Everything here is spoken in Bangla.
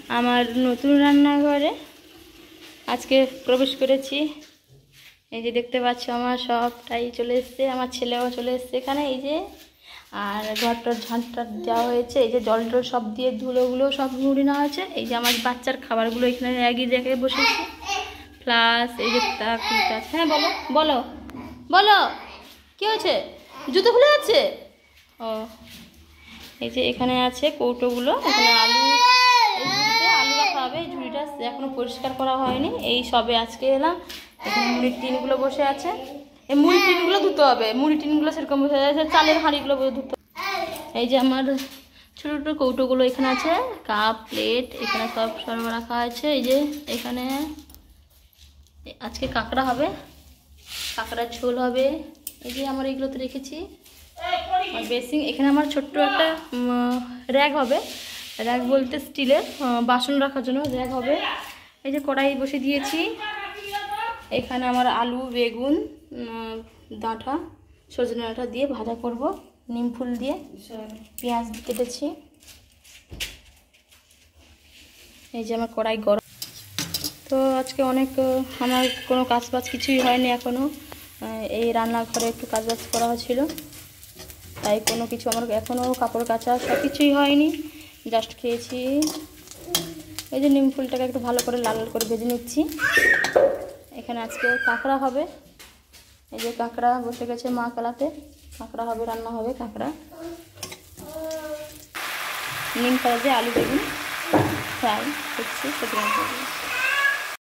আমার নতুন রান্নাঘরে আজকে প্রবেশ করেছি। এই যে দেখতে পাচ্ছ আমার সবটাই চলে এসছে, আমার ছেলেও চলে এসছে এখানে। এই যে আর ঘরটার ঝাঁটটা দেওয়া হয়েছে, এই যে জল টল সব দিয়ে ধুলোগুলো সব মুড়ি নেওয়া হয়েছে। এই যে আমার বাচ্চার খাবারগুলো এখানে একই জায়গায় বসেছে, প্লাস এই যে তাকিটা। হ্যাঁ বলো বলো বলো, কী হয়েছে? জুতো খুলে যাচ্ছে? ও এই যে এখানে আছে কৌটোগুলো, এখানে আলু, এই ঝুড়িতে আলু রাখা হবে। এই ঝুড়িটা এখনো পরিষ্কার করা হয়নি, এই সবে আজকে এলাম। এখানে মুড়ির টিনগুলো বসে আছে, এই মুড়ির টিনগুলো ধুতে হবে। মুড়ির টিনগুলো সেরকম বসে আছে, চালের হাঁড়িগুলো ধুতে হবে। এই যে আমার ছোটো ছোটো কৌটোগুলো এখানে আছে, কাপ প্লেট এখানে সব সরবরাহ রাখা আছে। এই যে এখানে আজকে কাঁকড়া হবে, কাঁকড়ার ঝোল হবে। এই যে আমার এইগুলোতে রেখেছি বেসিং। এখানে আমার ছোট্ট একটা র্যাক হবে, র্যাক বলতে স্টিলের বাসন রাখার জন্য র্যাক হবে। এই যে কড়াই বসে দিয়েছি, এখানে আমার আলু বেগুন ডাঁটা সজনে ডাঁটা দিয়ে ভাজা করব, নিম ফুল দিয়ে পেঁয়াজ কেটেছি। এই যে আমার কড়াই গরম। তো আজকে অনেক আমার কোনো কাজ বাজ কিছুই হয়নি এখনও। এই রান্নাঘরে একটু কাজ বাজ করা হয়েছিল, তাই কোনো কিছু আমার এখনও কাপড় কাচা সব কিছুই হয়নি, জাস্ট খেয়েছি। এই যে নিম ফুলটাকে একটু ভালো করে লাল লাল করে ভেজে নিচ্ছি। এখানে আজকে কাঁকড়া হবে, এই যে কাঁকড়া বসে গেছে মা কালাতে, কাঁকড়া হবে, রান্না হবে কাঁকড়া। নিম পাতা দিয়ে আলু বেগুন ফ্রাই করছি, সেটা